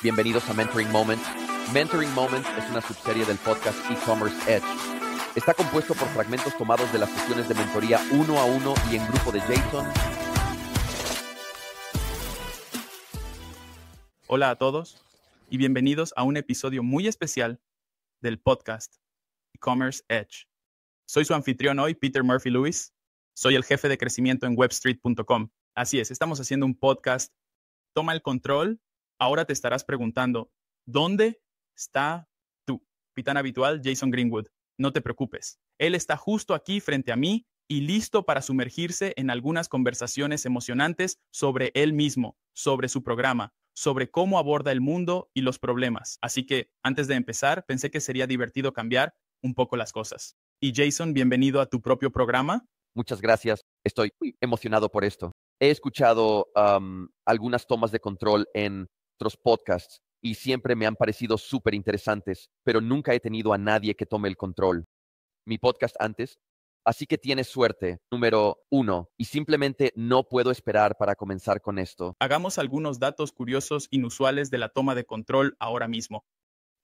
Bienvenidos a Mentoring Moments. Mentoring Moments es una subserie del podcast E-Commerce Edge. Está compuesto por fragmentos tomados de las sesiones de mentoría uno a uno y en grupo de Jason. Hola a todos y bienvenidos a un episodio muy especial del podcast E-Commerce Edge. Soy su anfitrión hoy, Peter Murphy Lewis. Soy el jefe de crecimiento en webstreet.com. Así es, estamos haciendo un podcast. Toma el control. Ahora te estarás preguntando, ¿dónde está tu capitán habitual, Jason Greenwood? No te preocupes. Él está justo aquí frente a mí y listo para sumergirse en algunas conversaciones emocionantes sobre él mismo, sobre su programa, sobre cómo aborda el mundo y los problemas. Así que, antes de empezar, pensé que sería divertido cambiar un poco las cosas. Y Jason, bienvenido a tu propio programa. Muchas gracias. Estoy muy emocionado por esto. He escuchado algunas tomas de control en otros podcasts y siempre me han parecido súper interesantes, pero nunca he tenido a nadie que tome el control. Mi podcast antes, así que tienes suerte, número 1, y simplemente no puedo esperar para comenzar con esto. Hagamos algunos datos curiosos inusuales de la toma de control ahora mismo.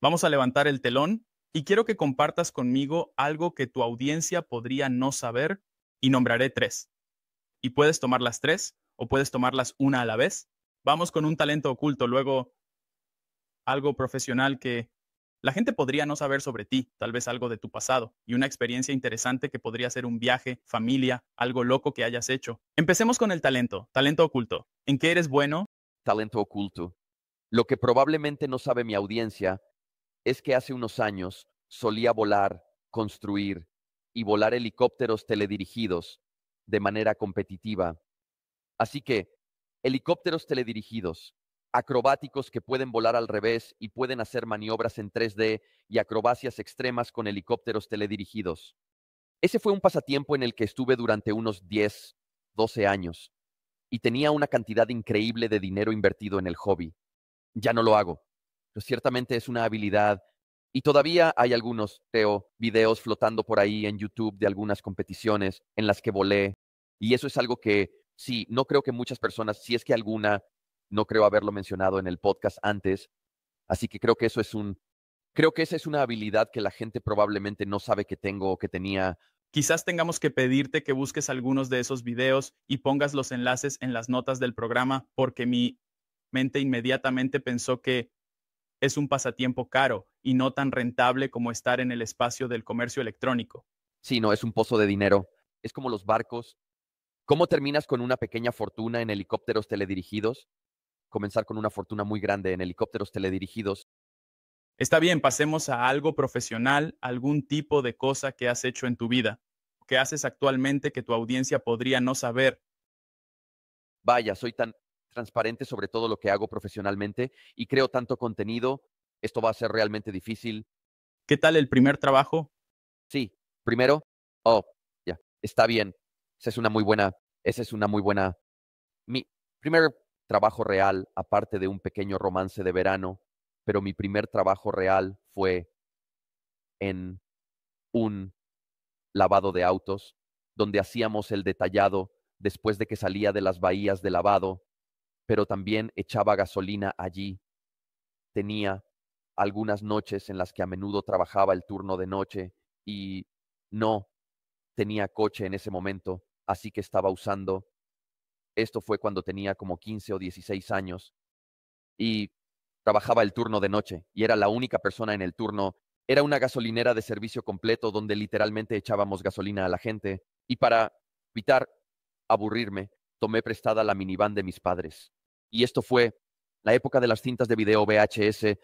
Vamos a levantar el telón y quiero que compartas conmigo algo que tu audiencia podría no saber y nombraré 3. Y puedes tomar las 3 o puedes tomarlas una a la vez. Vamos con un talento oculto, luego algo profesional que la gente podría no saber sobre ti, tal vez algo de tu pasado, y una experiencia interesante que podría ser un viaje, familia, algo loco que hayas hecho. Empecemos con el talento oculto. ¿En qué eres bueno? Talento oculto. Lo que probablemente no sabe mi audiencia es que hace unos años solía volar, construir y volar helicópteros teledirigidos de manera competitiva. Así que, helicópteros teledirigidos, acrobáticos que pueden volar al revés y pueden hacer maniobras en 3D y acrobacias extremas con helicópteros teledirigidos. Ese fue un pasatiempo en el que estuve durante unos 10, 12 años y tenía una cantidad increíble de dinero invertido en el hobby. Ya no lo hago, pero ciertamente es una habilidad y todavía hay algunos, videos flotando por ahí en YouTube de algunas competiciones en las que volé y eso es algo que sí, no creo que muchas personas, si es que alguna, no creo haberlo mencionado en el podcast antes, así que creo que creo que esa es una habilidad que la gente probablemente no sabe que tengo o que tenía. Quizás tengamos que pedirte que busques algunos de esos videos y pongas los enlaces en las notas del programa porque mi mente inmediatamente pensó que es un pasatiempo caro y no tan rentable como estar en el espacio del comercio electrónico. Sí, no, es un pozo de dinero. Es como los barcos. ¿Cómo terminas con una pequeña fortuna en helicópteros teledirigidos? Comenzar con una fortuna muy grande en helicópteros teledirigidos. Está bien, pasemos a algo profesional, algún tipo de cosa que has hecho en tu vida, que haces actualmente que tu audiencia podría no saber. Vaya, soy tan transparente sobre todo lo que hago profesionalmente y creo tanto contenido. Esto va a ser realmente difícil. ¿Qué tal el primer trabajo? Sí, primero, oh, ya, está bien. Esa es una muy buena. Mi primer trabajo real, aparte de un pequeño romance de verano, pero mi primer trabajo real fue en un lavado de autos, donde hacíamos el detallado después de que salía de las bahías de lavado, pero también echaba gasolina allí. Tenía algunas noches en las que a menudo trabajaba el turno de noche y no tenía coche en ese momento, así que estaba usando. Esto fue cuando tenía como 15 o 16 años y trabajaba el turno de noche y era la única persona en el turno. Era una gasolinera de servicio completo donde literalmente echábamos gasolina a la gente y para evitar aburrirme, tomé prestada la minivan de mis padres. Y esto fue la época de las cintas de video VHS,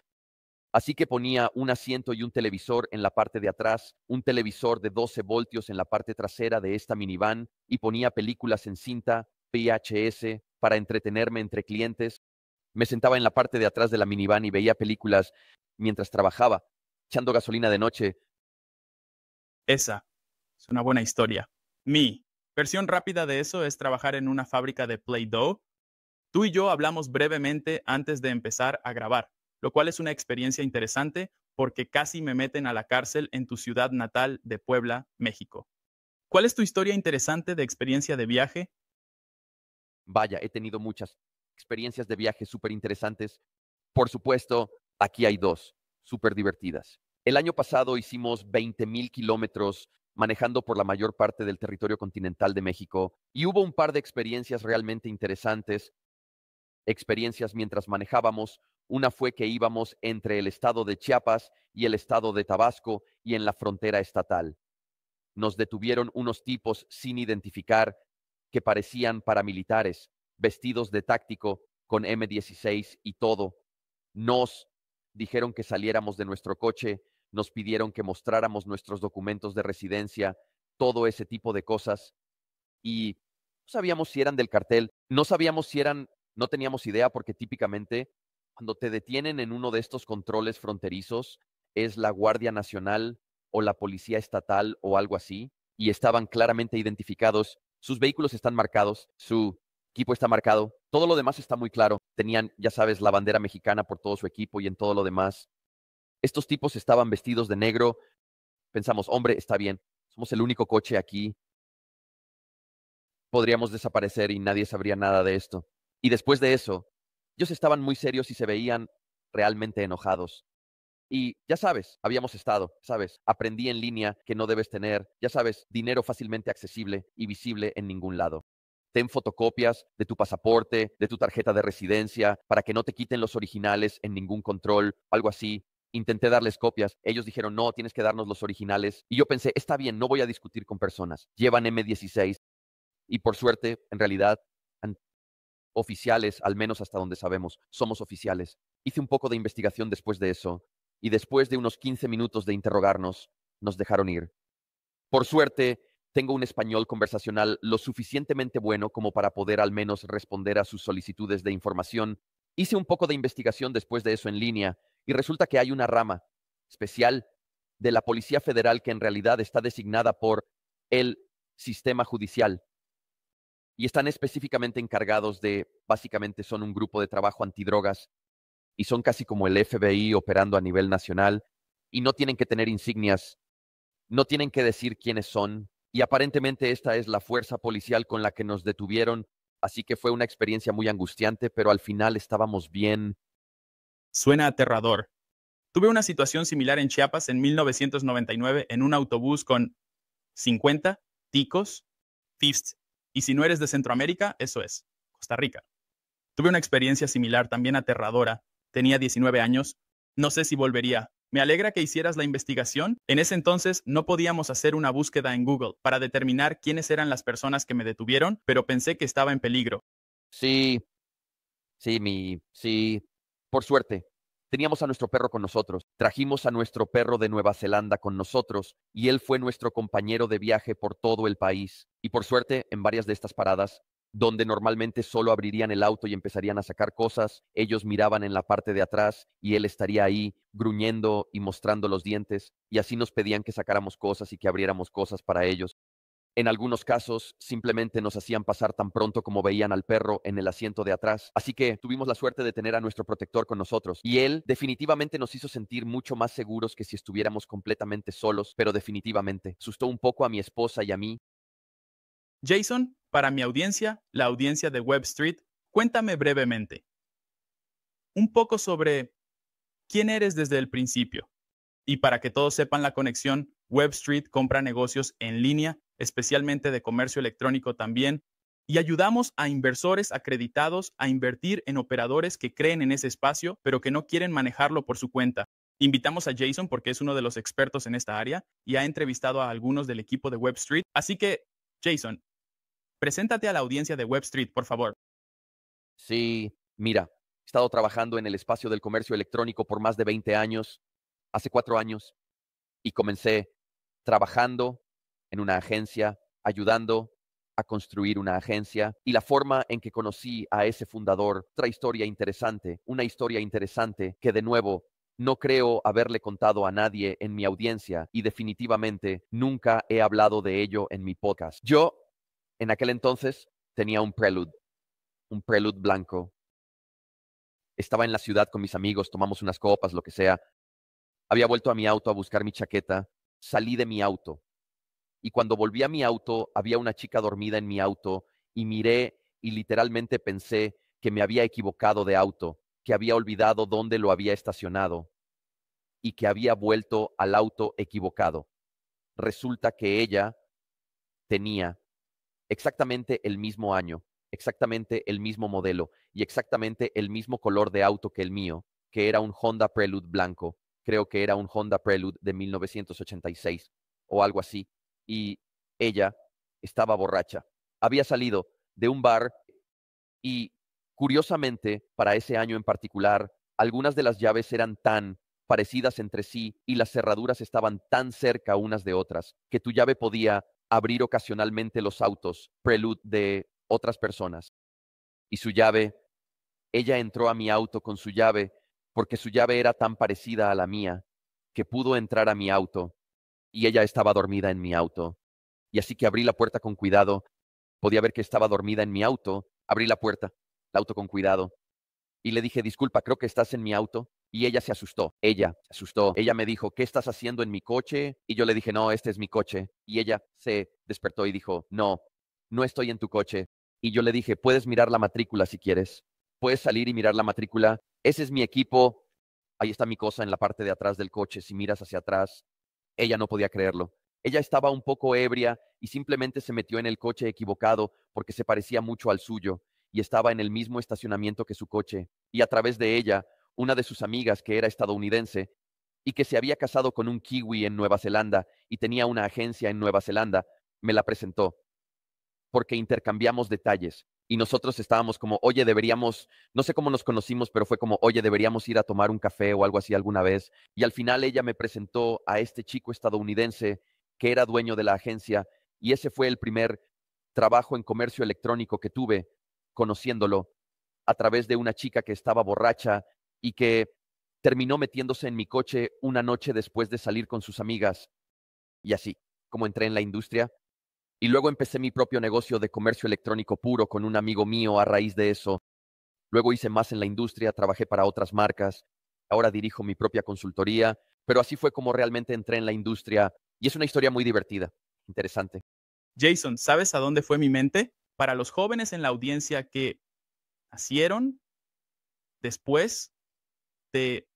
así que ponía un asiento y un televisor en la parte de atrás, un televisor de 12 voltios en la parte trasera de esta minivan y ponía películas en cinta VHS para entretenerme entre clientes. Me sentaba en la parte de atrás de la minivan y veía películas mientras trabajaba, echando gasolina de noche. Esa es una buena historia. Mi versión rápida de eso es trabajar en una fábrica de Play-Doh. Tú y yo hablamos brevemente antes de empezar a grabar, lo cual es una experiencia interesante porque casi me meten a la cárcel en tu ciudad natal de Puebla, México. ¿Cuál es tu historia interesante de experiencia de viaje? Vaya, he tenido muchas experiencias de viaje súper interesantes. Por supuesto, aquí hay dos, súper divertidas. El año pasado hicimos 20,000 kilómetros manejando por la mayor parte del territorio continental de México y hubo un par de experiencias realmente interesantes, experiencias mientras manejábamos. Una fue que íbamos entre el estado de Chiapas y el estado de Tabasco y en la frontera estatal. Nos detuvieron unos tipos sin identificar que parecían paramilitares, vestidos de táctico, con M16 y todo. Nos dijeron que saliéramos de nuestro coche, nos pidieron que mostráramos nuestros documentos de residencia, todo ese tipo de cosas. Y no sabíamos si eran del cartel, no sabíamos si eran, no teníamos idea porque típicamente cuando te detienen en uno de estos controles fronterizos es la Guardia Nacional o la Policía Estatal o algo así, y estaban claramente identificados, sus vehículos están marcados, su equipo está marcado, todo lo demás está muy claro, tenían, ya sabes, la bandera mexicana por todo su equipo y en todo lo demás. Estos tipos estaban vestidos de negro, pensamos, hombre, está bien, somos el único coche aquí, podríamos desaparecer y nadie sabría nada de esto. Y después de eso, ellos estaban muy serios y se veían realmente enojados. Y ya sabes, habíamos estado, sabes, aprendí en línea que no debes tener, ya sabes, dinero fácilmente accesible y visible en ningún lado. Ten fotocopias de tu pasaporte, de tu tarjeta de residencia, para que no te quiten los originales en ningún control, algo así. Intenté darles copias, ellos dijeron, no, tienes que darnos los originales. Y yo pensé, está bien, no voy a discutir con personas. Llevan M16 y por suerte, en realidad, oficiales, al menos hasta donde sabemos, somos oficiales. Hice un poco de investigación después de eso y después de unos 15 minutos de interrogarnos, nos dejaron ir. Por suerte, tengo un español conversacional lo suficientemente bueno como para poder al menos responder a sus solicitudes de información. Hice un poco de investigación después de eso en línea y resulta que hay una rama especial de la Policía Federal que en realidad está designada por el sistema judicial y están específicamente encargados de, básicamente son un grupo de trabajo antidrogas y son casi como el FBI operando a nivel nacional y no tienen que tener insignias, no tienen que decir quiénes son y aparentemente esta es la fuerza policial con la que nos detuvieron, así que fue una experiencia muy angustiante, pero al final estábamos bien. Suena aterrador. Tuve una situación similar en Chiapas en 1999 en un autobús con 50 ticos, thieves. Y si no eres de Centroamérica, eso es, Costa Rica. Tuve una experiencia similar, también aterradora. Tenía 19 años. No sé si volvería. Me alegra que hicieras la investigación. En ese entonces no podíamos hacer una búsqueda en Google para determinar quiénes eran las personas que me detuvieron, pero pensé que estaba en peligro. Sí, sí, por suerte. Teníamos a nuestro perro con nosotros. Trajimos a nuestro perro de Nueva Zelanda con nosotros y él fue nuestro compañero de viaje por todo el país. Y por suerte, en varias de estas paradas, donde normalmente solo abrirían el auto y empezarían a sacar cosas, ellos miraban en la parte de atrás y él estaría ahí gruñendo y mostrando los dientes y así nos pedían que sacáramos cosas y que abriéramos cosas para ellos. En algunos casos, simplemente nos hacían pasar tan pronto como veían al perro en el asiento de atrás. Así que tuvimos la suerte de tener a nuestro protector con nosotros. Y él definitivamente nos hizo sentir mucho más seguros que si estuviéramos completamente solos, pero definitivamente asustó un poco a mi esposa y a mí. Jason, para mi audiencia, la audiencia de Web Street, cuéntame brevemente un poco sobre quién eres desde el principio. Y para que todos sepan la conexión, Web Street compra negocios en línea, especialmente de comercio electrónico también, y ayudamos a inversores acreditados a invertir en operadores que creen en ese espacio, pero que no quieren manejarlo por su cuenta. Invitamos a Jason porque es uno de los expertos en esta área y ha entrevistado a algunos del equipo de Web Street. Así que, Jason, preséntate a la audiencia de Web Street, por favor. Sí, mira, he estado trabajando en el espacio del comercio electrónico por más de 20 años, hace 4 años, y comencé trabajando en una agencia, ayudando a construir una agencia y la forma en que conocí a ese fundador, otra historia interesante, una historia interesante que de nuevo no creo haberle contado a nadie en mi audiencia y definitivamente nunca he hablado de ello en mi podcast. Yo en aquel entonces tenía un Prelude blanco. Estaba en la ciudad con mis amigos, tomamos unas copas, lo que sea. Había vuelto a mi auto a buscar mi chaqueta, salí de mi auto y cuando volví a mi auto había una chica dormida en mi auto y miré y literalmente pensé que me había equivocado de auto, que había olvidado dónde lo había estacionado y que había vuelto al auto equivocado. Resulta que ella tenía exactamente el mismo año, exactamente el mismo modelo y exactamente el mismo color de auto que el mío, que era un Honda Prelude blanco. Creo que era un Honda Prelude de 1986 o algo así. Y ella estaba borracha. Había salido de un bar y, curiosamente, para ese año en particular, algunas de las llaves eran tan parecidas entre sí y las cerraduras estaban tan cerca unas de otras que tu llave podía abrir ocasionalmente los autos Prelude de otras personas. Y su llave, ella entró a mi auto con su llave porque su llave era tan parecida a la mía que pudo entrar a mi auto y ella estaba dormida en mi auto. Y así que abrí la puerta con cuidado. Podía ver que estaba dormida en mi auto. Abrí la puerta, el auto con cuidado, y le dije, disculpa, creo que estás en mi auto. Y ella se asustó. Ella se asustó. Ella me dijo, ¿qué estás haciendo en mi coche? Y yo le dije, no, este es mi coche. Y ella se despertó y dijo, no, no estoy en tu coche. Y yo le dije, puedes mirar la matrícula si quieres. Puedes salir y mirar la matrícula. Ese es mi equipo. Ahí está mi cosa en la parte de atrás del coche. Si miras hacia atrás, ella no podía creerlo. Ella estaba un poco ebria y simplemente se metió en el coche equivocado porque se parecía mucho al suyo y estaba en el mismo estacionamiento que su coche. Y a través de ella, una de sus amigas, que era estadounidense y que se había casado con un kiwi en Nueva Zelanda y tenía una agencia en Nueva Zelanda, me la presentó porque intercambiamos detalles. Y nosotros estábamos como, oye, deberíamos, no sé cómo nos conocimos, pero fue como, oye, deberíamos ir a tomar un café o algo así alguna vez. Y al final ella me presentó a este chico estadounidense que era dueño de la agencia y ese fue el primer trabajo en comercio electrónico que tuve, conociéndolo a través de una chica que estaba borracha y que terminó metiéndose en mi coche una noche después de salir con sus amigas. Y así, como entré en la industria, y luego empecé mi propio negocio de comercio electrónico puro con un amigo mío a raíz de eso. Luego hice más en la industria, trabajé para otras marcas. Ahora dirijo mi propia consultoría, pero así fue como realmente entré en la industria y es una historia muy divertida, interesante. Jason, ¿sabes a dónde fue mi mente? Para los jóvenes en la audiencia que nacieron después de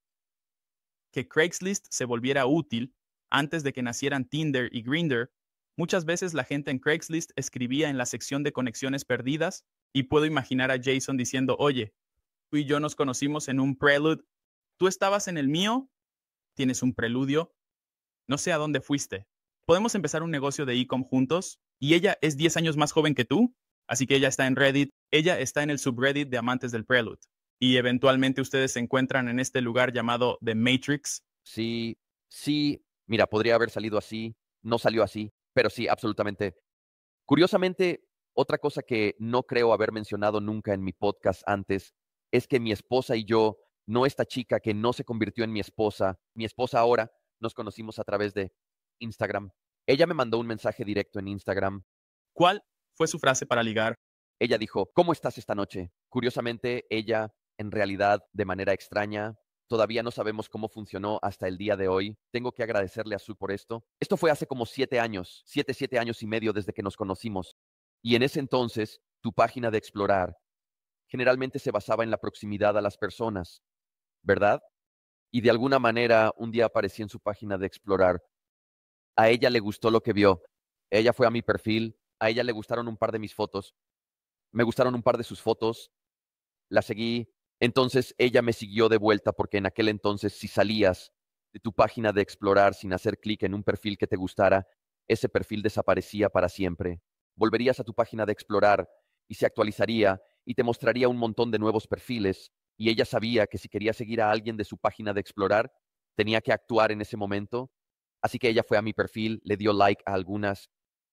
que Craigslist se volviera útil, antes de que nacieran Tinder y Grindr, muchas veces la gente en Craigslist escribía en la sección de conexiones perdidas y puedo imaginar a Jason diciendo, oye, tú y yo nos conocimos en un Prelude, tú estabas en el mío, tienes un preludio, no sé a dónde fuiste. Podemos empezar un negocio de e-com juntos y ella es 10 años más joven que tú, así que ella está en Reddit, ella está en el subreddit de amantes del Prelude y eventualmente ustedes se encuentran en este lugar llamado The Matrix. Sí, sí, mira, podría haber salido así, no salió así, pero sí, absolutamente. Curiosamente, otra cosa que no creo haber mencionado nunca en mi podcast antes es que mi esposa y yo, no esta chica que no se convirtió en mi esposa ahora, nos conocimos a través de Instagram. Ella me mandó un mensaje directo en Instagram. ¿Cuál fue su frase para ligar? Ella dijo, ¿cómo estás esta noche? Curiosamente, ella, en realidad, de manera extraña, todavía no sabemos cómo funcionó hasta el día de hoy. Tengo que agradecerle a Su por esto. Esto fue hace como 7 años, 7 años y medio desde que nos conocimos. Y en ese entonces, tu página de explorar generalmente se basaba en la proximidad a las personas, ¿verdad? Y de alguna manera, un día aparecí en su página de explorar. A ella le gustó lo que vio. Ella fue a mi perfil. A ella le gustaron un par de mis fotos. Me gustaron un par de sus fotos, la seguí, entonces ella me siguió de vuelta porque en aquel entonces si salías de tu página de explorar sin hacer clic en un perfil que te gustara, ese perfil desaparecía para siempre. Volverías a tu página de explorar y se actualizaría y te mostraría un montón de nuevos perfiles y ella sabía que si quería seguir a alguien de su página de explorar, tenía que actuar en ese momento. Así que ella fue a mi perfil, le dio like a algunas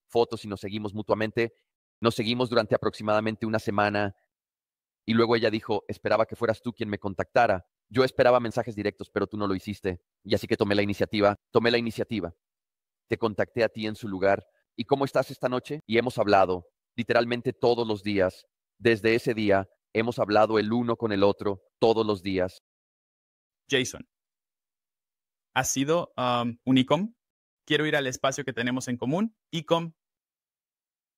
fotos y nos seguimos mutuamente. Nos seguimos durante aproximadamente una semana y luego ella dijo, esperaba que fueras tú quien me contactara. Yo esperaba mensajes directos, pero tú no lo hiciste. Y así que tomé la iniciativa. Te contacté a ti en su lugar. ¿Y cómo estás esta noche? Y hemos hablado literalmente todos los días. Desde ese día hemos hablado el uno con el otro todos los días. Jason, ¿has sido un e-com? Quiero ir al espacio que tenemos en común, e-com,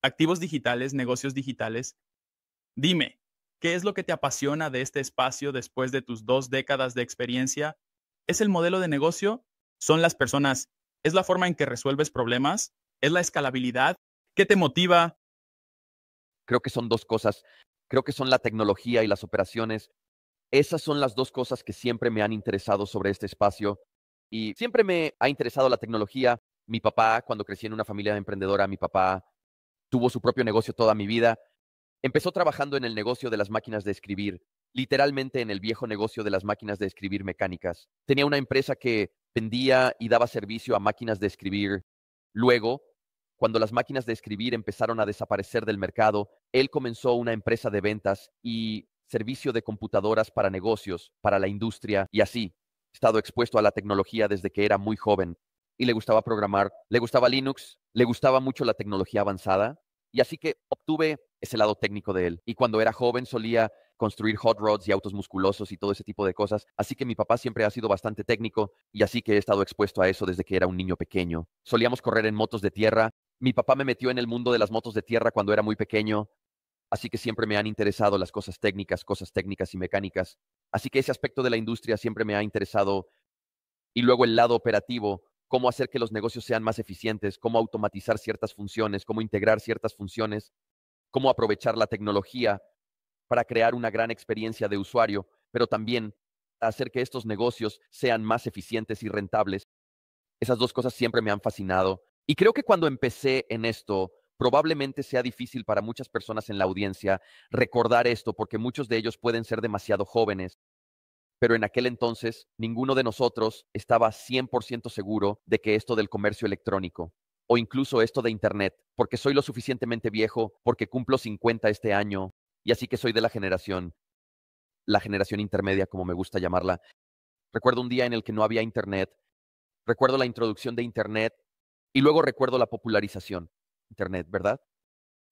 activos digitales, negocios digitales. Dime, ¿Qué es lo que te apasiona de este espacio después de tus 2 décadas de experiencia? ¿Es el modelo de negocio? ¿Son las personas? ¿Es la forma en que resuelves problemas? ¿Es la escalabilidad? ¿Qué te motiva? Creo que son dos cosas. Creo que son la tecnología y las operaciones. Esas son las dos cosas que siempre me han interesado sobre este espacio. Y siempre me ha interesado la tecnología. Mi papá, cuando crecí en una familia emprendedora, mi papá tuvo su propio negocio toda mi vida. Empezó trabajando en el negocio de las máquinas de escribir, literalmente en el viejo negocio de las máquinas de escribir mecánicas. Tenía una empresa que vendía y daba servicio a máquinas de escribir. Luego, cuando las máquinas de escribir empezaron a desaparecer del mercado, él comenzó una empresa de ventas y servicio de computadoras para negocios, para la industria y así. He estado expuesto a la tecnología desde que era muy joven y le gustaba programar, le gustaba Linux, le gustaba mucho la tecnología avanzada y así que obtuve ese lado técnico de él. Y cuando era joven solía construir hot rods y autos musculosos y todo ese tipo de cosas. Así que mi papá siempre ha sido bastante técnico y así que he estado expuesto a eso desde que era un niño pequeño. Solíamos correr en motos de tierra. Mi papá me metió en el mundo de las motos de tierra cuando era muy pequeño, así que siempre me han interesado las cosas técnicas y mecánicas. Así que ese aspecto de la industria siempre me ha interesado. Y luego el lado operativo, cómo hacer que los negocios sean más eficientes, cómo automatizar ciertas funciones, cómo integrar ciertas funciones, cómo aprovechar la tecnología para crear una gran experiencia de usuario, pero también hacer que estos negocios sean más eficientes y rentables. Esas dos cosas siempre me han fascinado. Y creo que cuando empecé en esto, probablemente sea difícil para muchas personas en la audiencia recordar esto, porque muchos de ellos pueden ser demasiado jóvenes. Pero en aquel entonces, ninguno de nosotros estaba 100% seguro de que esto del comercio electrónico o incluso esto de Internet, porque soy lo suficientemente viejo, porque cumplo 50 este año, y así que soy de la generación intermedia, como me gusta llamarla. Recuerdo un día en el que no había Internet, recuerdo la introducción de Internet y luego recuerdo la popularización de Internet, ¿verdad?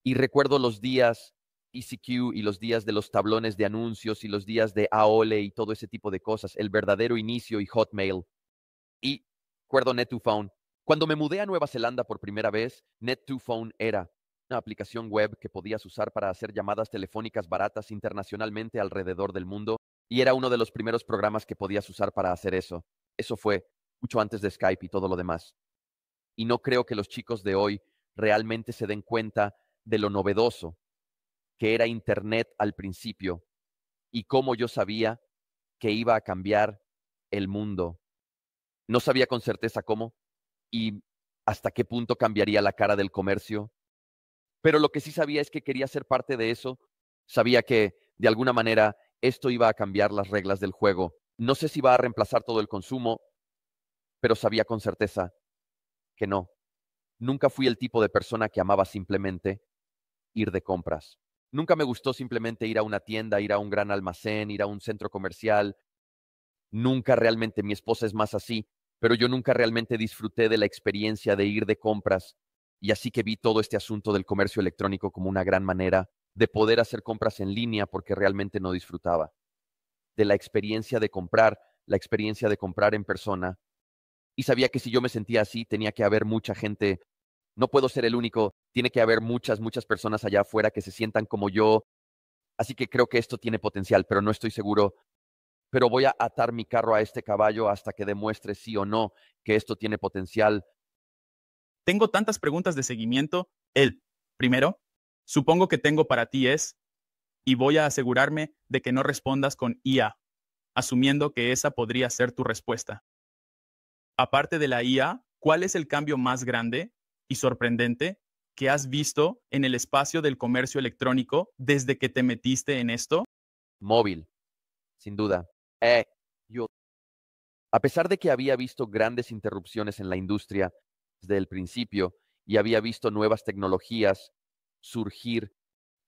Y recuerdo los días ECQ y los días de los tablones de anuncios y los días de AOLE y todo ese tipo de cosas, el verdadero inicio y Hotmail. Y recuerdo Net2Phone. Cuando me mudé a Nueva Zelanda por primera vez, Net2Phone era una aplicación web que podías usar para hacer llamadas telefónicas baratas internacionalmente alrededor del mundo y era uno de los primeros programas que podías usar para hacer eso. Eso fue mucho antes de Skype y todo lo demás. Y no creo que los chicos de hoy realmente se den cuenta de lo novedoso que era Internet al principio y cómo yo sabía que iba a cambiar el mundo. No sabía con certeza cómo y hasta qué punto cambiaría la cara del comercio, pero lo que sí sabía es que quería ser parte de eso. Sabía que, de alguna manera, esto iba a cambiar las reglas del juego. No sé si va a reemplazar todo el consumo, pero sabía con certeza que no. Nunca fui el tipo de persona que amaba simplemente ir de compras. Nunca me gustó simplemente ir a una tienda, ir a un gran almacén, ir a un centro comercial. Nunca realmente, mi esposa es más así, pero yo nunca realmente disfruté de la experiencia de ir de compras. Y así que vi todo este asunto del comercio electrónico como una gran manera de poder hacer compras en línea porque realmente no disfrutaba de la experiencia de comprar, la experiencia de comprar en persona. Y sabía que si yo me sentía así, tenía que haber mucha gente. No puedo ser el único, tiene que haber muchas personas allá afuera que se sientan como yo. Así que creo que esto tiene potencial, pero no estoy seguro. Pero voy a atar mi carro a este caballo hasta que demuestre sí o no que esto tiene potencial. Tengo tantas preguntas de seguimiento. El primero, supongo que tengo para ti es, y voy a asegurarme de que no respondas con IA, asumiendo que esa podría ser tu respuesta. Aparte de la IA, ¿cuál es el cambio más grande y sorprendente que has visto en el espacio del comercio electrónico desde que te metiste en esto? Móvil, sin duda. Yo, a pesar de que había visto grandes interrupciones en la industria desde el principio y había visto nuevas tecnologías surgir,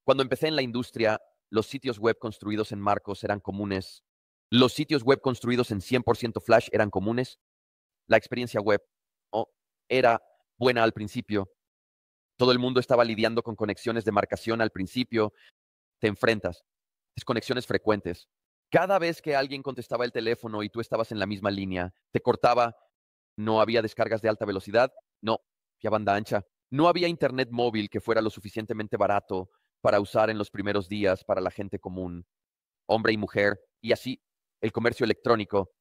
cuando empecé en la industria, los sitios web construidos en Marcos eran comunes. Los sitios web construidos en 100% Flash eran comunes. La experiencia web oh, era buena al principio. Todo el mundo estaba lidiando con conexiones de marcación al principio. Te enfrentas. Desconexiones frecuentes. Cada vez que alguien contestaba el teléfono y tú estabas en la misma línea, te cortaba. No había descargas de alta velocidad. No, había banda ancha. No había internet móvil que fuera lo suficientemente barato para usar en los primeros días para la gente común, hombre y mujer, y así el comercio electrónico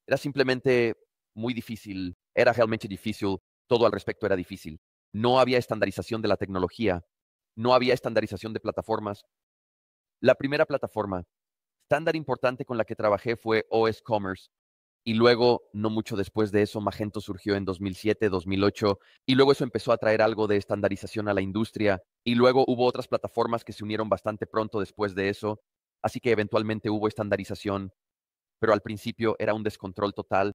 era simplemente muy difícil, era realmente difícil, todo al respecto era difícil. No había estandarización de la tecnología, no había estandarización de plataformas. La primera plataforma estándar importante con la que trabajé fue OS Commerce, y luego, no mucho después de eso, Magento surgió en 2007, 2008, y luego eso empezó a traer algo de estandarización a la industria, y luego hubo otras plataformas que se unieron bastante pronto después de eso, así que eventualmente hubo estandarización, pero al principio era un descontrol total,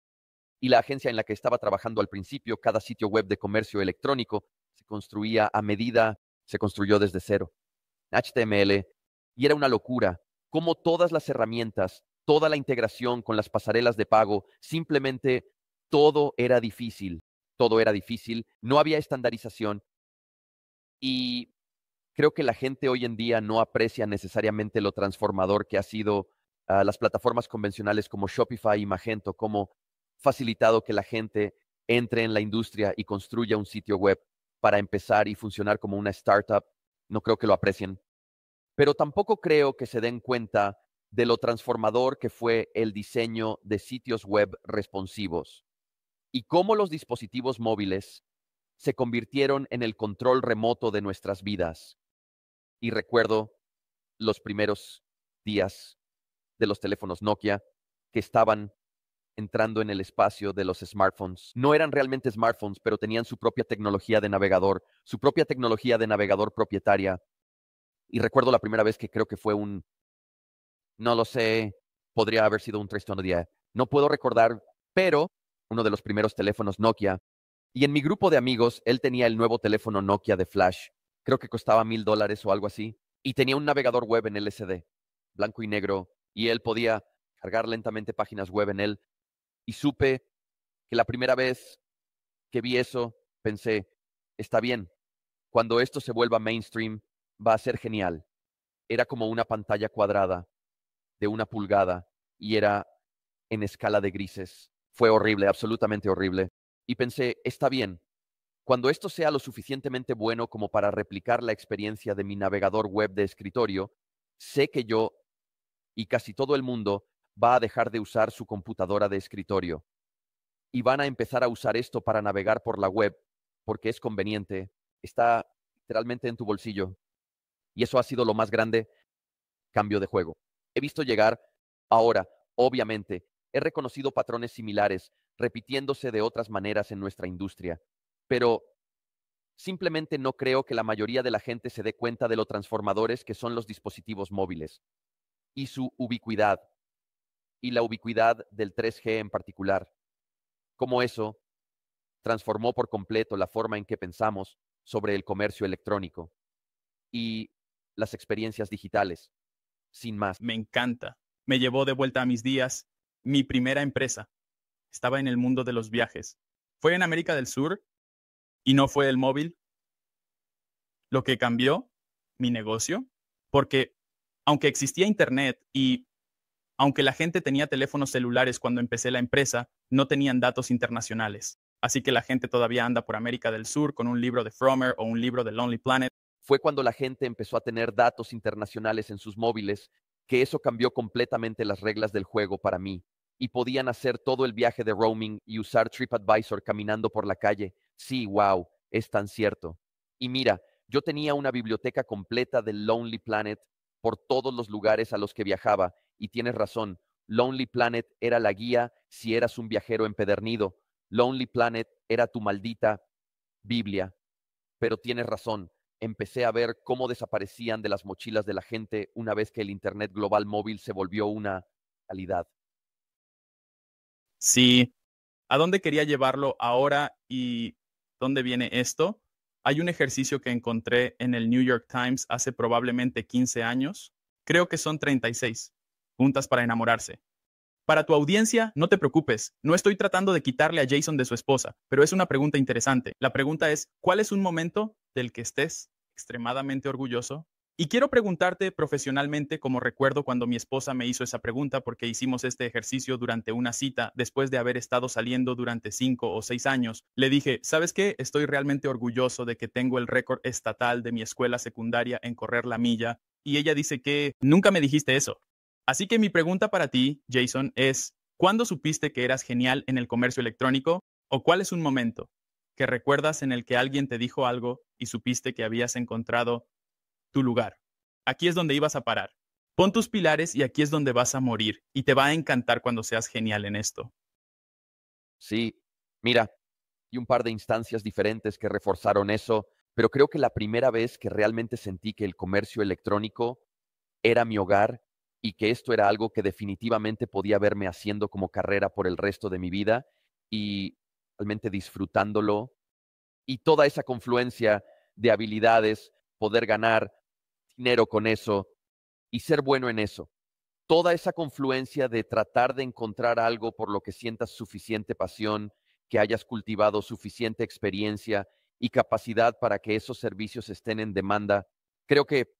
y la agencia en la que estaba trabajando al principio, cada sitio web de comercio electrónico, se construía a medida, se construyó desde cero, HTML, y era una locura, como todas las herramientas, toda la integración con las pasarelas de pago, simplemente todo era difícil, no había estandarización y creo que la gente hoy en día no aprecia necesariamente lo transformador que ha sido las plataformas convencionales como Shopify y Magento, como facilitado que la gente entre en la industria y construya un sitio web para empezar y funcionar como una startup. No creo que lo aprecien, pero tampoco creo que se den cuenta de lo transformador que fue el diseño de sitios web responsivos y cómo los dispositivos móviles se convirtieron en el control remoto de nuestras vidas. Y recuerdo los primeros días de los teléfonos Nokia que estaban entrando en el espacio de los smartphones. No eran realmente smartphones, pero tenían su propia tecnología de navegador, propietaria. Y recuerdo la primera vez que creo que fue no lo sé, podría haber sido un 310. No puedo recordar, pero uno de los primeros teléfonos Nokia. Y en mi grupo de amigos, él tenía el nuevo teléfono Nokia de flash. Creo que costaba $1,000 o algo así. Y tenía un navegador web en LCD, blanco y negro. Y él podía cargar lentamente páginas web en él. Y supe que la primera vez que vi eso, pensé, está bien, cuando esto se vuelva mainstream, va a ser genial. Era como una pantalla cuadrada de 1 pulgada y era en escala de grises. Fue horrible, absolutamente horrible. Y pensé, está bien, cuando esto sea lo suficientemente bueno como para replicar la experiencia de mi navegador web de escritorio, sé que yo y casi todo el mundo va a dejar de usar su computadora de escritorio y van a empezar a usar esto para navegar por la web porque es conveniente, está literalmente en tu bolsillo. Y eso ha sido lo más grande cambio de juego. He visto llegar ahora, obviamente, he reconocido patrones similares repitiéndose de otras maneras en nuestra industria, pero simplemente no creo que la mayoría de la gente se dé cuenta de lo transformadores que son los dispositivos móviles y su ubicuidad, y la ubicuidad del 3G en particular, como eso transformó por completo la forma en que pensamos sobre el comercio electrónico y las experiencias digitales, sin más. Me encanta. Me llevó de vuelta a mis días. Mi primera empresa estaba en el mundo de los viajes. Fue en América del Sur y no fue el móvil lo que cambió mi negocio, porque aunque existía internet y aunque la gente tenía teléfonos celulares cuando empecé la empresa, no tenían datos internacionales. Así que la gente todavía anda por América del Sur con un libro de Frommer o un libro de Lonely Planet. Fue cuando la gente empezó a tener datos internacionales en sus móviles que eso cambió completamente las reglas del juego para mí. Y podían hacer todo el viaje de roaming y usar TripAdvisor caminando por la calle. Sí, wow, es tan cierto. Y mira, yo tenía una biblioteca completa de Lonely Planet por todos los lugares a los que viajaba. Y tienes razón, Lonely Planet era la guía si eras un viajero empedernido. Lonely Planet era tu maldita Biblia. Pero tienes razón, empecé a ver cómo desaparecían de las mochilas de la gente una vez que el Internet global móvil se volvió una realidad. Sí, ¿a dónde quería llevarlo ahora y dónde viene esto? Hay un ejercicio que encontré en el New York Times hace probablemente 15 años. Creo que son 36. Juntas para enamorarse. Para tu audiencia, no te preocupes. No estoy tratando de quitarle a Jason de su esposa, pero es una pregunta interesante. La pregunta es, ¿cuál es un momento del que estés extremadamente orgulloso Y quiero preguntarte profesionalmente, como recuerdo cuando mi esposa me hizo esa pregunta porque hicimos este ejercicio durante una cita después de haber estado saliendo durante 5 o 6 años. Le dije, ¿sabes qué? Estoy realmente orgulloso de que tengo el récord estatal de mi escuela secundaria en correr la milla. Y ella dice que nunca me dijiste eso. Así que mi pregunta para ti, Jason, es, ¿cuándo supiste que eras genial en el comercio electrónico? ¿O cuál es un momento que recuerdas en el que alguien te dijo algo y supiste que habías encontrado tu lugar? Aquí es donde ibas a parar. Pon tus pilares y aquí es donde vas a morir. Y te va a encantar cuando seas genial en esto. Sí, mira, y un par de instancias diferentes que reforzaron eso, pero creo que la primera vez que realmente sentí que el comercio electrónico era mi hogar y que esto era algo que definitivamente podía verme haciendo como carrera por el resto de mi vida y realmente disfrutándolo y toda esa confluencia de habilidades, poder ganar dinero con eso y ser bueno en eso. Toda esa confluencia de tratar de encontrar algo por lo que sientas suficiente pasión, que hayas cultivado suficiente experiencia y capacidad para que esos servicios estén en demanda. Creo que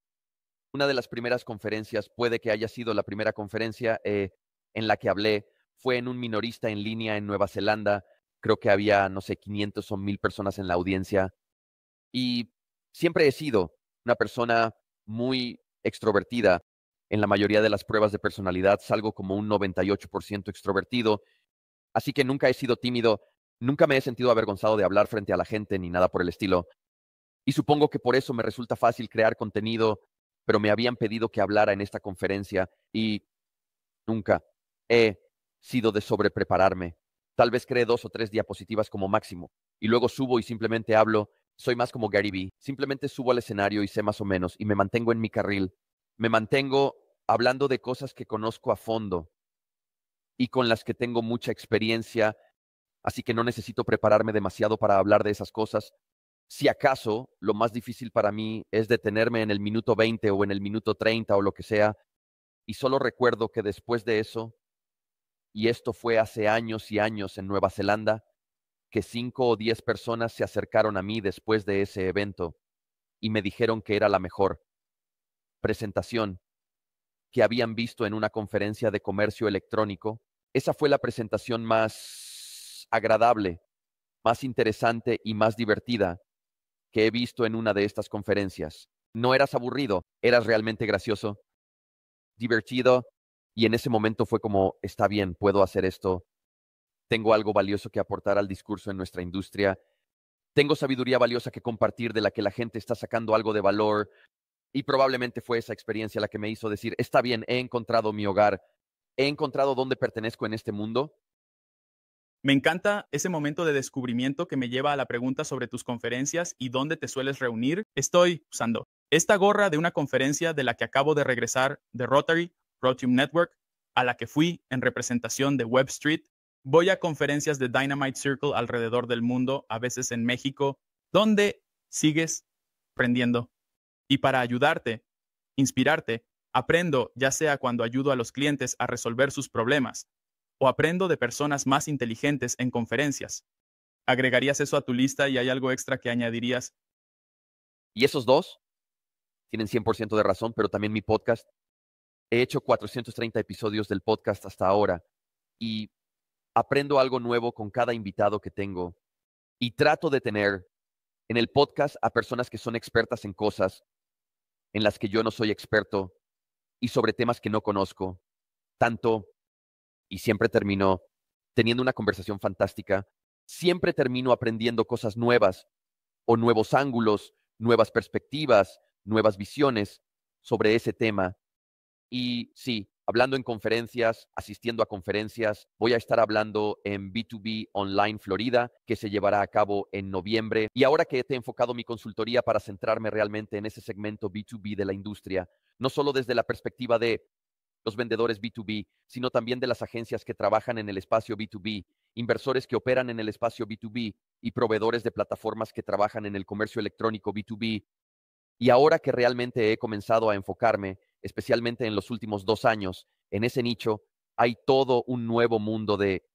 una de las primeras conferencias, puede que haya sido la primera conferencia en la que hablé, fue en un minorista en línea en Nueva Zelanda. Creo que había, no sé, 500 o 1000 personas en la audiencia. Y siempre he sido una persona muy extrovertida. En la mayoría de las pruebas de personalidad salgo como un 98% extrovertido, así que nunca he sido tímido, nunca me he sentido avergonzado de hablar frente a la gente ni nada por el estilo. Y supongo que por eso me resulta fácil crear contenido, pero me habían pedido que hablara en esta conferencia y nunca he sido de sobreprepararme. Tal vez cree 2 o 3 diapositivas como máximo y luego subo y simplemente hablo. Soy más como Gary Vee. Simplemente subo al escenario y sé más o menos y me mantengo en mi carril. Me mantengo hablando de cosas que conozco a fondo y con las que tengo mucha experiencia, así que no necesito prepararme demasiado para hablar de esas cosas. Si acaso, lo más difícil para mí es detenerme en el minuto 20 o en el minuto 30 o lo que sea, y solo recuerdo que después de eso, y esto fue hace años y años en Nueva Zelanda, que 5 o 10 personas se acercaron a mí después de ese evento y me dijeron que era la mejor presentación que habían visto en una conferencia de comercio electrónico. Esa fue la presentación más agradable, más interesante y más divertida que he visto en una de estas conferencias. No eras aburrido, eras realmente gracioso, divertido, y en ese momento fue como, está bien, puedo hacer esto, tengo algo valioso que aportar al discurso en nuestra industria, tengo sabiduría valiosa que compartir de la que la gente está sacando algo de valor, y probablemente fue esa experiencia la que me hizo decir, está bien, he encontrado mi hogar, he encontrado dónde pertenezco en este mundo. Me encanta ese momento de descubrimiento que me lleva a la pregunta sobre tus conferencias y dónde te sueles reunir. Estoy usando esta gorra de una conferencia de la que acabo de regresar de Rotary, Protium Network, a la que fui en representación de Web Street. Voy a conferencias de Dynamite Circle alrededor del mundo, a veces en México, donde sigues aprendiendo. Y para ayudarte, inspirarte, aprendo ya sea cuando ayudo a los clientes a resolver sus problemas o aprendo de personas más inteligentes en conferencias. ¿Agregarías eso a tu lista y hay algo extra que añadirías? Y esos dos tienen 100% de razón, pero también mi podcast. He hecho 430 episodios del podcast hasta ahora y aprendo algo nuevo con cada invitado que tengo y trato de tener en el podcast a personas que son expertas en cosas en las que yo no soy experto y sobre temas que no conozco tanto, y siempre termino teniendo una conversación fantástica, siempre termino aprendiendo cosas nuevas o nuevos ángulos, nuevas perspectivas, nuevas visiones sobre ese tema. Y sí, hablando en conferencias, asistiendo a conferencias, voy a estar hablando en B2B Online Florida, que se llevará a cabo en noviembre. Y ahora que he enfocado mi consultoría para centrarme realmente en ese segmento B2B de la industria, no solo desde la perspectiva de los vendedores B2B, sino también de las agencias que trabajan en el espacio B2B, inversores que operan en el espacio B2B y proveedores de plataformas que trabajan en el comercio electrónico B2B. Y ahora que realmente he comenzado a enfocarme, especialmente en los últimos 2 años, en ese nicho, hay todo un nuevo mundo de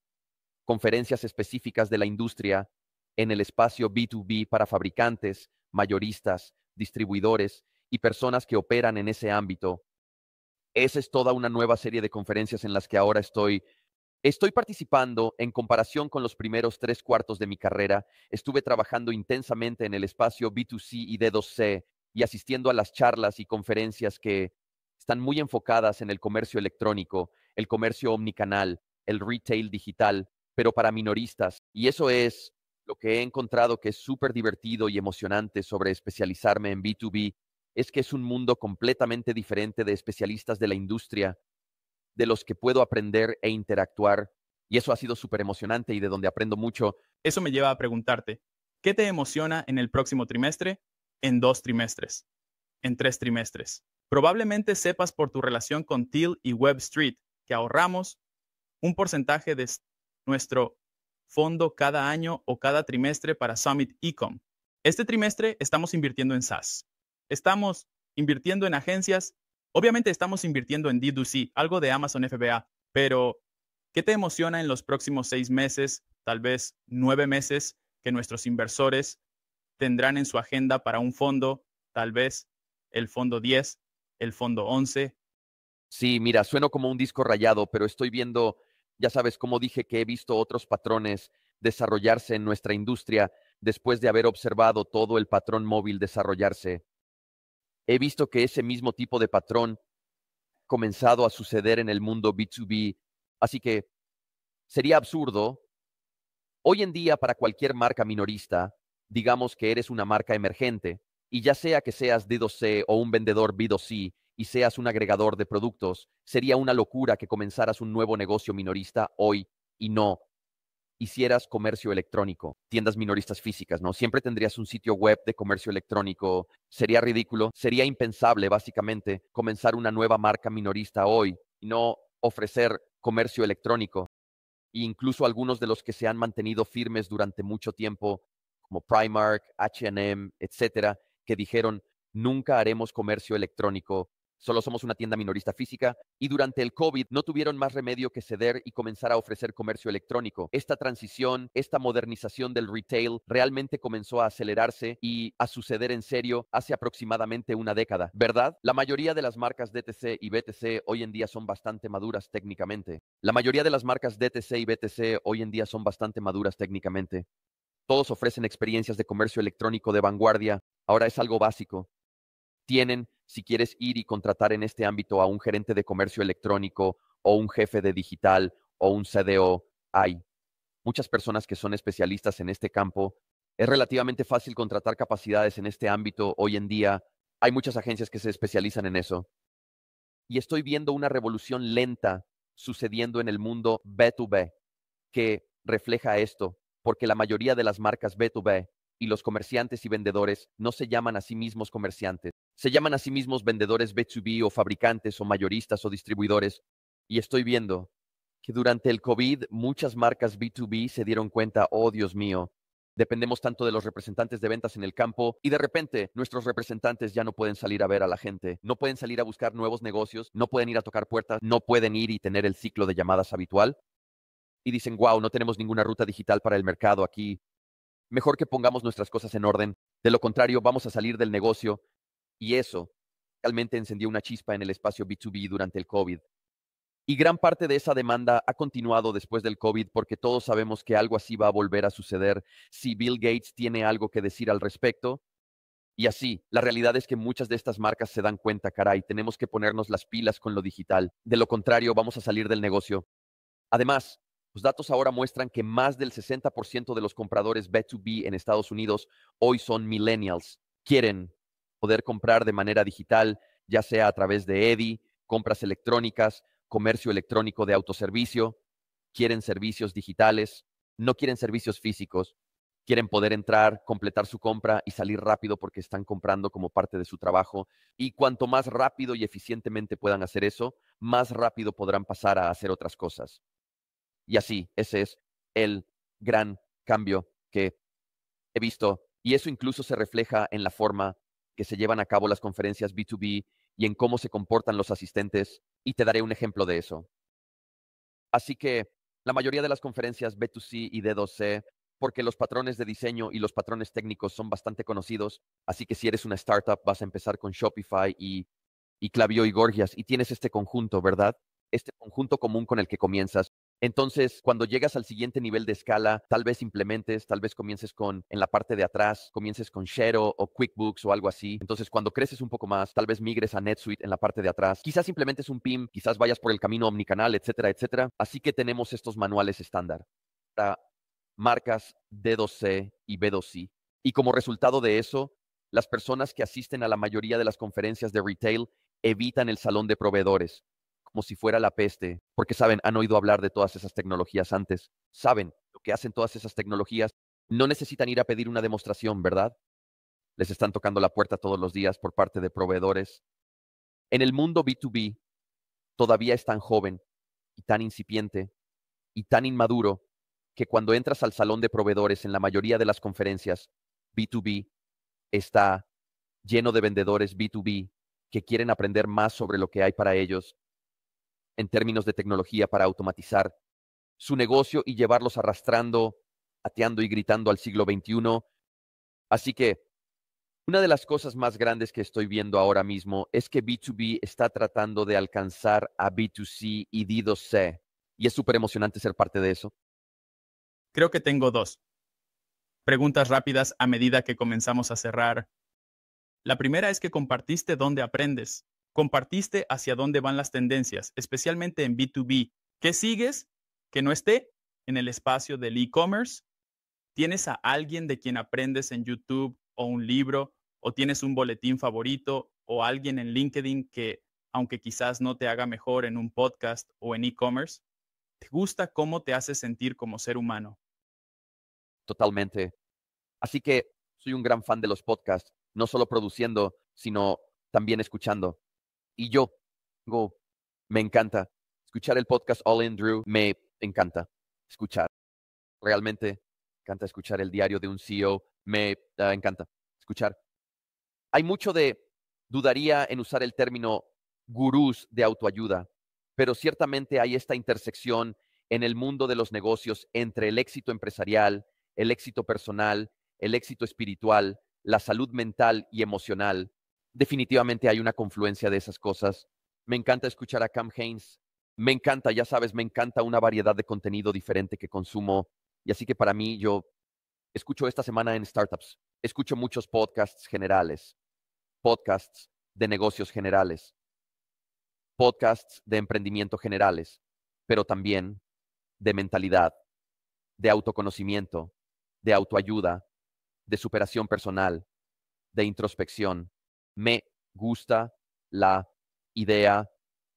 conferencias específicas de la industria en el espacio B2B para fabricantes, mayoristas, distribuidores y personas que operan en ese ámbito. Esa es toda una nueva serie de conferencias en las que ahora estoy participando. En comparación con los primeros 3/4 de mi carrera. Estuve trabajando intensamente en el espacio B2C y D2C y asistiendo a las charlas y conferencias que están muy enfocadas en el comercio electrónico, el comercio omnicanal, el retail digital, pero para minoristas. Y eso es lo que he encontrado que es súper divertido y emocionante sobre especializarme en B2B, es que es un mundo completamente diferente de especialistas de la industria de los que puedo aprender e interactuar. Y eso ha sido súper emocionante y de donde aprendo mucho. Eso me lleva a preguntarte, ¿qué te emociona en el próximo trimestre, en 2 trimestres, en 3 trimestres? Probablemente sepas por tu relación con Teal y Web Street que ahorramos un porcentaje de nuestro fondo cada año o cada trimestre para Summit Ecom. Este trimestre estamos invirtiendo en SaaS. Estamos invirtiendo en agencias. Obviamente estamos invirtiendo en D2C, algo de Amazon FBA, pero ¿qué te emociona en los próximos 6 meses, tal vez 9 meses, que nuestros inversores tendrán en su agenda para un fondo, tal vez el fondo 10, el fondo 11? Sí, mira, sueno como un disco rayado, pero estoy viendo, ya sabes, como dije que he visto otros patrones desarrollarse en nuestra industria después de haber observado todo el patrón móvil desarrollarse. He visto que ese mismo tipo de patrón comenzado a suceder en el mundo B2B, así que sería absurdo hoy en día para cualquier marca minorista. Digamos que eres una marca emergente, y ya sea que seas D2C o un vendedor B2C y seas un agregador de productos, sería una locura que comenzaras un nuevo negocio minorista hoy y no hicieras comercio electrónico, tiendas minoristas físicas, ¿no? Siempre tendrías un sitio web de comercio electrónico. Sería ridículo, sería impensable básicamente comenzar una nueva marca minorista hoy y no ofrecer comercio electrónico. E incluso algunos de los que se han mantenido firmes durante mucho tiempo, como Primark, H&M, etcétera, que dijeron, nunca haremos comercio electrónico, solo somos una tienda minorista física, y durante el COVID no tuvieron más remedio que ceder y comenzar a ofrecer comercio electrónico. Esta transición, esta modernización del retail realmente comenzó a acelerarse y a suceder en serio hace aproximadamente una década, ¿verdad? La mayoría de las marcas DTC y BTC hoy en día son bastante maduras técnicamente. La mayoría de las marcas DTC y BTC hoy en día son bastante maduras técnicamente. Todos ofrecen experiencias de comercio electrónico de vanguardia. Ahora es algo básico. Si quieres ir y contratar en este ámbito a un gerente de comercio electrónico o un jefe de digital o un CDO, hay muchas personas que son especialistas en este campo. Es relativamente fácil contratar capacidades en este ámbito hoy en día. Hay muchas agencias que se especializan en eso. Y estoy viendo una revolución lenta sucediendo en el mundo B2B que refleja esto, porque la mayoría de las marcas B2B y los comerciantes y vendedores no se llaman a sí mismos comerciantes, se llaman a sí mismos vendedores B2B o fabricantes o mayoristas o distribuidores. Y estoy viendo que durante el COVID muchas marcas B2B se dieron cuenta, oh Dios mío, dependemos tanto de los representantes de ventas en el campo y de repente nuestros representantes ya no pueden salir a ver a la gente, no pueden salir a buscar nuevos negocios, no pueden ir a tocar puertas, no pueden ir y tener el ciclo de llamadas habitual. Y dicen, wow, no tenemos ninguna ruta digital para el mercado aquí. Mejor que pongamos nuestras cosas en orden. De lo contrario, vamos a salir del negocio. Y eso realmente encendió una chispa en el espacio B2B durante el COVID. Y gran parte de esa demanda ha continuado después del COVID porque todos sabemos que algo así va a volver a suceder si Bill Gates tiene algo que decir al respecto. Y así, la realidad es que muchas de estas marcas se dan cuenta, caray, tenemos que ponernos las pilas con lo digital. De lo contrario, vamos a salir del negocio. Además, los datos ahora muestran que más del 60% de los compradores B2B en Estados Unidos hoy son millennials. Quieren poder comprar de manera digital, ya sea a través de EDI, compras electrónicas, comercio electrónico de autoservicio. Quieren servicios digitales, no quieren servicios físicos. Quieren poder entrar, completar su compra y salir rápido porque están comprando como parte de su trabajo. Y cuanto más rápido y eficientemente puedan hacer eso, más rápido podrán pasar a hacer otras cosas. Y así, ese es el gran cambio que he visto. Y eso incluso se refleja en la forma que se llevan a cabo las conferencias B2B y en cómo se comportan los asistentes. Y te daré un ejemplo de eso. Así que la mayoría de las conferencias B2C y D2C porque los patrones de diseño y los patrones técnicos son bastante conocidos. Así que si eres una startup, vas a empezar con Shopify y Klaviyo y Gorgias y tienes este conjunto, ¿verdad? Este conjunto común con el que comienzas. Entonces, cuando llegas al siguiente nivel de escala, tal vez implementes, tal vez comiences en la parte de atrás, comiences con Xero o QuickBooks o algo así. Entonces, cuando creces un poco más, tal vez migres a NetSuite en la parte de atrás. Quizás implementes un PIM, quizás vayas por el camino omnicanal, etcétera, etcétera. Así que tenemos estos manuales estándar para marcas D2C y B2C. Y como resultado de eso, las personas que asisten a la mayoría de las conferencias de retail evitan el salón de proveedores como si fuera la peste, porque saben, han oído hablar de todas esas tecnologías antes, saben lo que hacen todas esas tecnologías, no necesitan ir a pedir una demostración, ¿verdad? Les están tocando la puerta todos los días por parte de proveedores. En el mundo B2B, todavía es tan joven y tan incipiente y tan inmaduro que cuando entras al salón de proveedores en la mayoría de las conferencias, B2B está lleno de vendedores B2B que quieren aprender más sobre lo que hay para ellos en términos de tecnología para automatizar su negocio y llevarlos arrastrando, ateando y gritando al siglo XXI. Así que una de las cosas más grandes que estoy viendo ahora mismo es que B2B está tratando de alcanzar a B2C y D2C. Y es súper emocionante ser parte de eso. Creo que tengo dos preguntas rápidas a medida que comenzamos a cerrar. La primera es que compartiste dónde aprendes. Compartiste hacia dónde van las tendencias, especialmente en B2B. ¿Qué sigues que no esté en el espacio del e-commerce? ¿Tienes a alguien de quien aprendes en YouTube o un libro? ¿O tienes un boletín favorito o alguien en LinkedIn que, aunque quizás no te haga mejor en un podcast o en e-commerce, te gusta cómo te hace sentir como ser humano? Totalmente. Así que soy un gran fan de los podcasts, no solo produciendo, sino también escuchando. Y me encanta escuchar el podcast All In Drew, me encanta escuchar. Realmente me encanta escuchar el diario de un CEO, me encanta escuchar. Hay mucho dudaría en usar el término gurús de autoayuda, pero ciertamente hay esta intersección en el mundo de los negocios entre el éxito empresarial, el éxito personal, el éxito espiritual, la salud mental y emocional. Definitivamente hay una confluencia de esas cosas. Me encanta escuchar a Cam Hanes. Me encanta, ya sabes, me encanta una variedad de contenido diferente que consumo. Y así que para mí, yo escucho esta semana en Startups. Escucho muchos podcasts generales, podcasts de negocios generales, podcasts de emprendimiento generales, pero también de mentalidad, de autoconocimiento, de autoayuda, de superación personal, de introspección. Me gusta la idea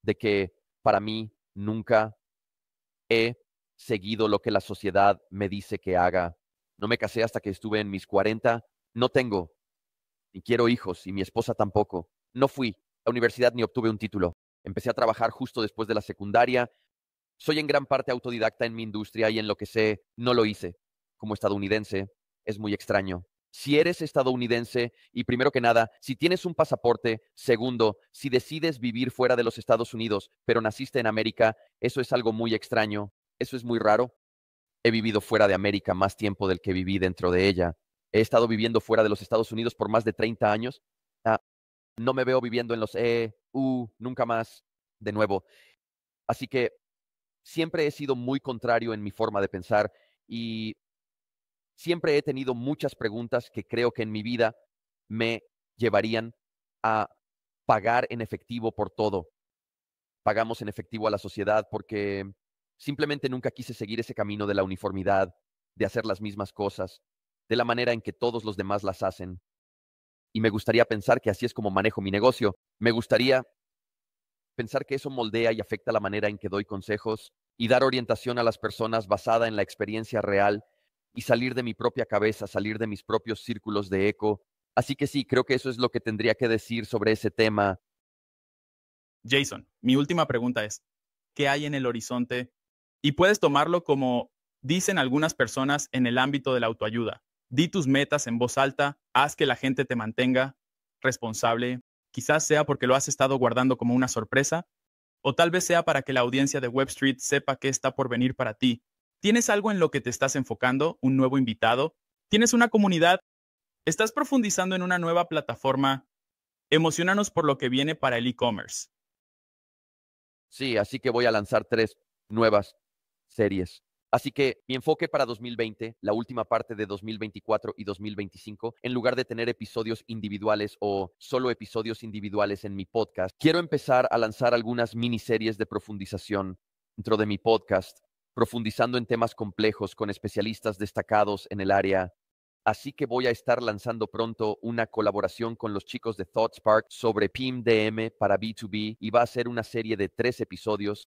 de que para mí nunca he seguido lo que la sociedad me dice que haga. No me casé hasta que estuve en mis 40. No tengo ni quiero hijos y mi esposa tampoco. No fui a la universidad ni obtuve un título. Empecé a trabajar justo después de la secundaria. Soy en gran parte autodidacta en mi industria y en lo que sé, no lo hice. Como estadounidense, es muy extraño. Si eres estadounidense y primero que nada, si tienes un pasaporte, segundo, si decides vivir fuera de los Estados Unidos, pero naciste en América, eso es algo muy extraño, eso es muy raro. He vivido fuera de América más tiempo del que viví dentro de ella. He estado viviendo fuera de los Estados Unidos por más de 30 años. Ah, no me veo viviendo en los nunca más de nuevo. Así que siempre he sido muy contrario en mi forma de pensar y siempre he tenido muchas preguntas que creo que en mi vida me llevarían a pagar en efectivo por todo. Pagamos en efectivo a la sociedad porque simplemente nunca quise seguir ese camino de la uniformidad, de hacer las mismas cosas, de la manera en que todos los demás las hacen. Y me gustaría pensar que así es como manejo mi negocio. Me gustaría pensar que eso moldea y afecta la manera en que doy consejos y dar orientación a las personas basada en la experiencia real y salir de mi propia cabeza, salir de mis propios círculos de eco. Así que sí, creo que eso es lo que tendría que decir sobre ese tema. Jason, mi última pregunta es, ¿qué hay en el horizonte? Y puedes tomarlo como dicen algunas personas en el ámbito de la autoayuda. Di tus metas en voz alta, haz que la gente te mantenga responsable. Quizás sea porque lo has estado guardando como una sorpresa, o tal vez sea para que la audiencia de Web Street sepa qué está por venir para ti. ¿Tienes algo en lo que te estás enfocando? ¿Un nuevo invitado? ¿Tienes una comunidad? ¿Estás profundizando en una nueva plataforma? Emociónanos por lo que viene para el e-commerce. Sí, así que voy a lanzar 3 nuevas series. Así que mi enfoque para 2020, la última parte de 2024 y 2025, en lugar de tener episodios individuales o solo episodios individuales en mi podcast, quiero empezar a lanzar algunas miniseries de profundización dentro de mi podcast, profundizando en temas complejos con especialistas destacados en el área. Así que voy a estar lanzando pronto una colaboración con los chicos de ThoughtSpark sobre PIM-DM para B2B y va a ser una serie de 3 episodios.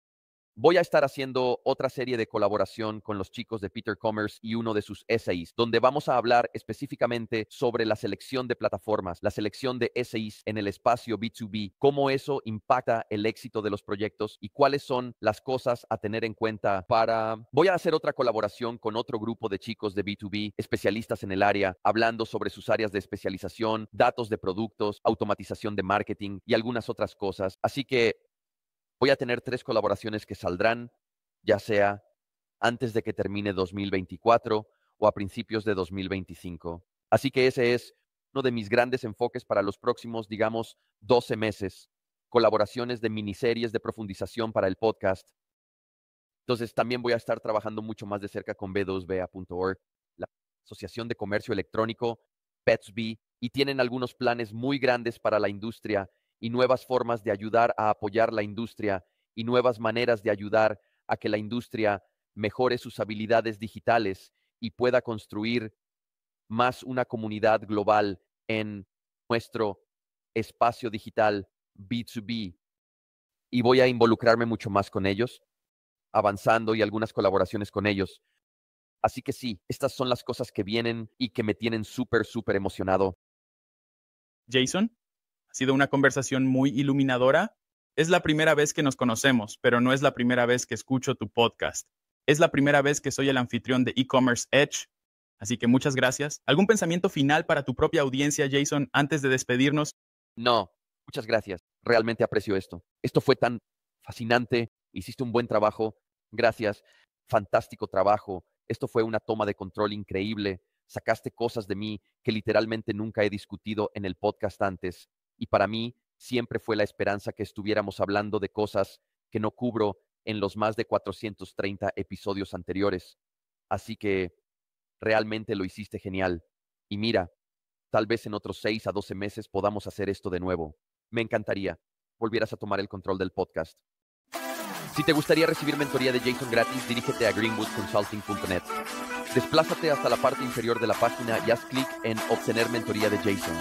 Voy a estar haciendo otra serie de colaboración con los chicos de Peter Commerce y uno de sus SIs, donde vamos a hablar específicamente sobre la selección de plataformas, la selección de SIs en el espacio B2B, cómo eso impacta el éxito de los proyectos y cuáles son las cosas a tener en cuenta para... Voy a hacer otra colaboración con otro grupo de chicos de B2B, especialistas en el área, hablando sobre sus áreas de especialización, datos de productos, automatización de marketing y algunas otras cosas. Así que voy a tener 3 colaboraciones que saldrán, ya sea antes de que termine 2024 o a principios de 2025. Así que ese es uno de mis grandes enfoques para los próximos, digamos, 12 meses. Colaboraciones de miniseries de profundización para el podcast. Entonces, también voy a estar trabajando mucho más de cerca con B2BA.org, la Asociación de Comercio Electrónico, PETSB, y tienen algunos planes muy grandes para la industria y nuevas formas de ayudar a apoyar la industria y nuevas maneras de ayudar a que la industria mejore sus habilidades digitales y pueda construir más una comunidad global en nuestro espacio digital B2B. Y voy a involucrarme mucho más con ellos, avanzando y algunas colaboraciones con ellos. Así que sí, estas son las cosas que vienen y que me tienen súper emocionado. Jason, ha sido una conversación muy iluminadora. Es la primera vez que nos conocemos, pero no es la primera vez que escucho tu podcast. Es la primera vez que soy el anfitrión de e-commerce Edge. Así que muchas gracias. ¿Algún pensamiento final para tu propia audiencia, Jason, antes de despedirnos? No, muchas gracias. Realmente aprecio esto. Esto fue tan fascinante. Hiciste un buen trabajo. Gracias. Fantástico trabajo. Esto fue una toma de control increíble. Sacaste cosas de mí que literalmente nunca he discutido en el podcast antes. Y para mí siempre fue la esperanza que estuviéramos hablando de cosas que no cubro en los más de 430 episodios anteriores. Así que realmente lo hiciste genial. Y mira, tal vez en otros 6 a 12 meses podamos hacer esto de nuevo. Me encantaría volvieras a tomar el control del podcast. Si te gustaría recibir mentoría de Jason gratis, dirígete a greenwoodconsulting.net. Desplázate hasta la parte inferior de la página y haz clic en Obtener mentoría de Jason.